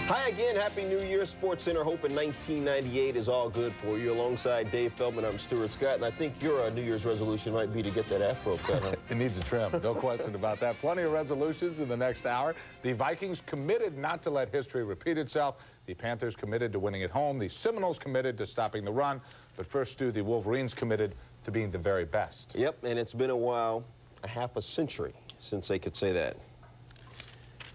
Hi again. Happy New Year. Sports Center hoping 1998 is all good for you. Alongside Dave Feldman, I'm Stuart Scott, and I think your New Year's resolution might be to get that afro cut. Huh? It needs a trim, no question about that. Plenty of resolutions in the next hour. The Vikings committed not to let history repeat itself. The Panthers committed to winning at home. The Seminoles committed to stopping the run. But first, Stu, the Wolverines committed to being the very best. Yep, and it's been a while, a half a century, since they could say that.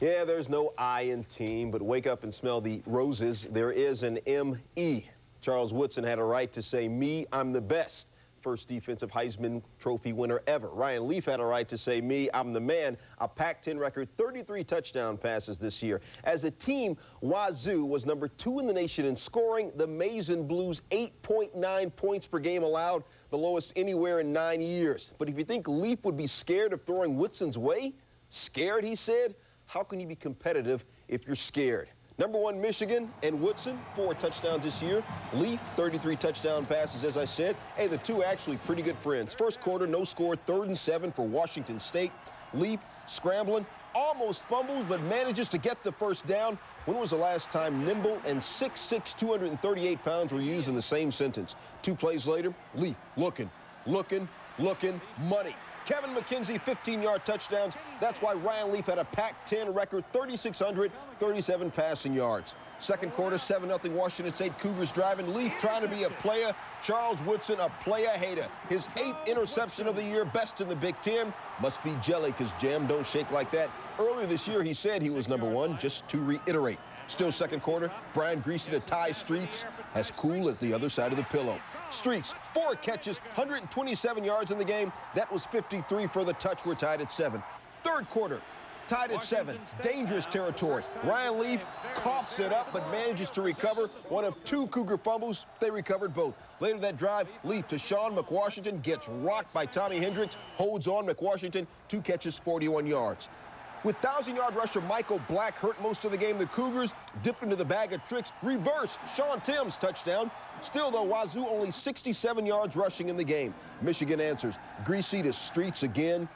Yeah, there's no I in team, but wake up and smell the roses. There is an M-E. Charles Woodson had a right to say, me, I'm the best. First defensive Heisman Trophy winner ever. Ryan Leaf had a right to say, me, I'm the man. A Pac-10 record 33 touchdown passes this year. As a team, Wazoo was number 2 in the nation in scoring. The Maize and Blues 8.9 points per game allowed, the lowest anywhere in 9 years. But if you think Leaf would be scared of throwing Woodson's way, scared, he said, how can you be competitive if you're scared? Number 1, Michigan and Woodson, 4 touchdowns this year. Leaf, 33 touchdown passes, as I said. Hey, the two actually pretty good friends. First quarter, no score, 3rd and 7 for Washington State. Leaf scrambling, almost fumbles, but manages to get the first down. When was the last time nimble and 6'6", 238 pounds were used in the same sentence? 2 plays later, Leaf looking, money. Kevin McKenzie, 15-yard touchdowns. That's why Ryan Leaf had a Pac-10 record, 3,637 passing yards. Second quarter, 7-0 Washington State Cougars driving. Leaf trying to be a player. Charles Woodson, a player hater. His 8th interception of the year, best in the Big Ten. Must be jelly, because jam don't shake like that. Earlier this year, he said he was number 1, just to reiterate. Still second quarter, Brian Griese to tie Streets, as cool as the other side of the pillow. Streets, 4 catches, 127 yards in the game. That was 53 for the touch. We're tied at 7. Third quarter, tied at 7. Dangerous territory. Ryan Leaf coughs it up, but manages to recover. One of 2 Cougar fumbles. They recovered both. Later that drive, Leaf to Sean McWashington, gets rocked by Tommy Hendricks, holds on. McWashington, 2 catches, 41 yards. With 1,000-yard rusher Michael Black hurt most of the game, the Cougars dipped into the bag of tricks. Reverse, Sean Timms, touchdown. Still, though, Wazoo only 67 yards rushing in the game. Michigan answers. Griese to Streets again.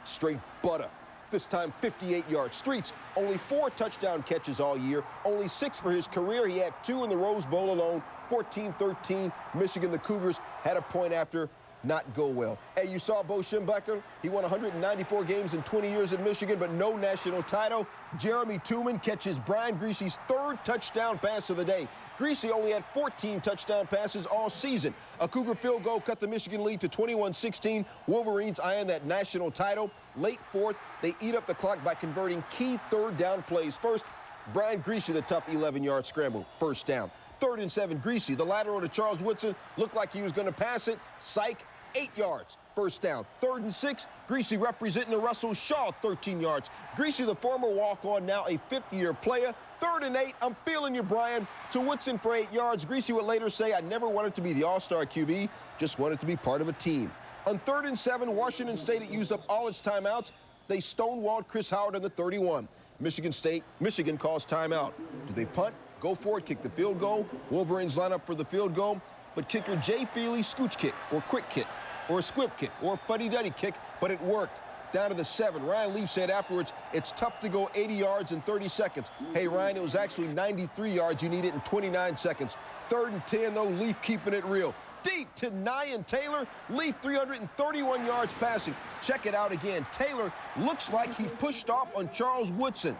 Straight butter. This time, 58 yards. Streets, only 4 touchdown catches all year. Only 6 for his career. He had 2 in the Rose Bowl alone. 14-13. Michigan, the Cougars, had a point after. Not go well. Hey, you saw Bo Schembechler. He won 194 games in 20 years at Michigan, but no national title. Jeremy Tooman catches Brian Griese's 3rd touchdown pass of the day. Griese only had 14 touchdown passes all season. A Cougar field goal cut the Michigan lead to 21-16. Wolverines eyeing that national title. Late 4th, they eat up the clock by converting key 3rd down plays. First, Brian Griese, the tough 11-yard scramble, first down. 3rd and 7, Griese, the lateral to Charles Woodson, looked like he was going to pass it. Psych, 8 yards, first down. 3rd and 6, Griese representing the Russell Shaw, 13 yards. Griese, the former walk-on, now a 50-year player. 3rd and 8, I'm feeling you, Brian, to Woodson for 8 yards. Griese would later say, I never wanted to be the all-star QB, just wanted to be part of a team. On 3rd and 7, Washington State had used up all its timeouts. They stonewalled Chris Howard on the 31. Michigan calls timeout. Do they punt? Go for it, kick the field goal. Wolverines line up for the field goal, but kicker Jay Feely scooch kick, or quick kick, or a squib kick, or a fuddy-duddy kick, but it worked. Down to the 7. Ryan Leaf said afterwards, it's tough to go 80 yards in 30 seconds. Hey, Ryan, it was actually 93 yards you needed in 29 seconds. 3rd and 10, though, Leaf keeping it real. Deep to Nyan Taylor. Leaf 331 yards passing. Check it out again. Taylor looks like he pushed off on Charles Woodson.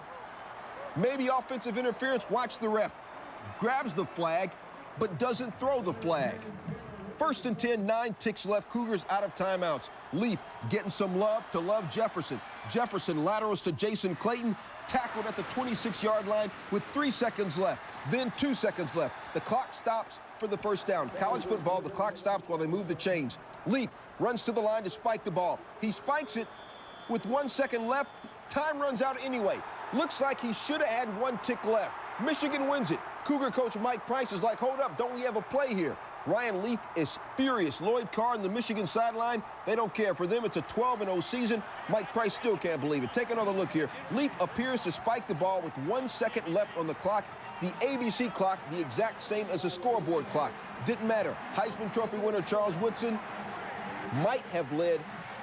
Maybe offensive interference. Watch the ref. Grabs the flag, but doesn't throw the flag. 1st and 10, 9 ticks left. Cougars out of timeouts. Leaf getting some love to Love Jefferson. Jefferson laterals to Jason Clayton. Tackled at the 26-yard line with 3 seconds left. Then 2 seconds left. The clock stops for the first down. College football, the clock stops while they move the chains. Leaf runs to the line to spike the ball. He spikes it with 1 second left. Time runs out anyway. Looks like he should have had 1 tick left. Michigan wins it. Cougar coach Mike Price is like, hold up, don't we have a play here? Ryan Leaf is furious. Lloyd Carr on the Michigan sideline, they don't care. For them, it's a 12-0 season. Mike Price still can't believe it. Take another look here. Leaf appears to spike the ball with 1 second left on the clock. The ABC clock, the exact same as the scoreboard clock. Didn't matter. Heisman Trophy winner Charles Woodson might have led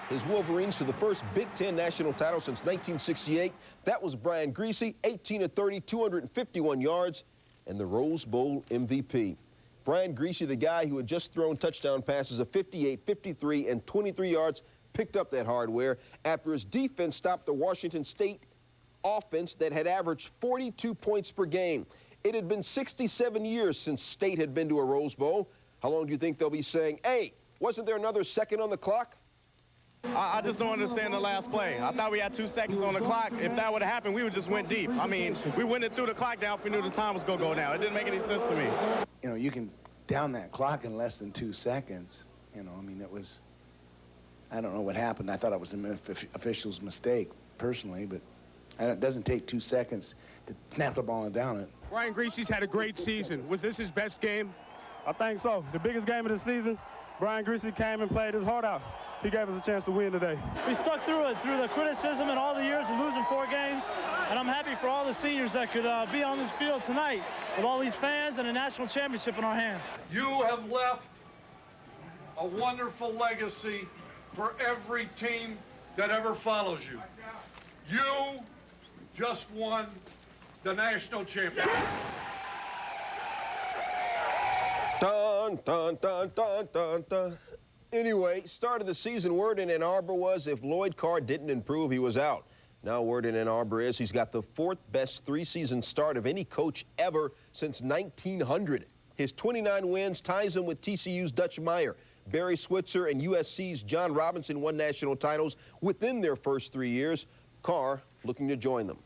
his Wolverines to the first Big Ten national title since 1968. That was Brian Griese, 18 of 30, 251 yards, and the Rose Bowl MVP. Brian Griese, the guy who had just thrown touchdown passes of 58, 53, and 23 yards, picked up that hardware after his defense stopped the Washington State offense that had averaged 42 points per game. It had been 67 years since State had been to a Rose Bowl. How long do you think they'll be saying, hey, wasn't there another second on the clock? I just don't understand the last play. I thought we had 2 seconds on the clock. If that would have happened, we would just went deep. I mean, we went and threw the clock down if we knew the time was going to go down. It didn't make any sense to me. You know, you can down that clock in less than 2 seconds. You know, I mean, it was, I don't know what happened. I thought it was an official's mistake, personally, but it doesn't take 2 seconds to snap the ball and down it. Brian Griese's had a great season. Was this his best game? I think so. The biggest game of the season. Brian Griese came and played his heart out. He gave us a chance to win today. We stuck through it, through the criticism and all the years of losing 4 games. And I'm happy for all the seniors that could be on this field tonight with all these fans and a national championship in our hands. You have left a wonderful legacy for every team that ever follows you. You just won the national championship. Dun, dun, dun, dun, dun, dun. Anyway, start of the season, word in Ann Arbor was if Lloyd Carr didn't improve, he was out. Now word in Ann Arbor is he's got the 4th best 3-season start of any coach ever since 1900. His 29 wins ties him with TCU's Dutch Meyer. Barry Switzer and USC's John Robinson won national titles within their first 3 years. Carr looking to join them.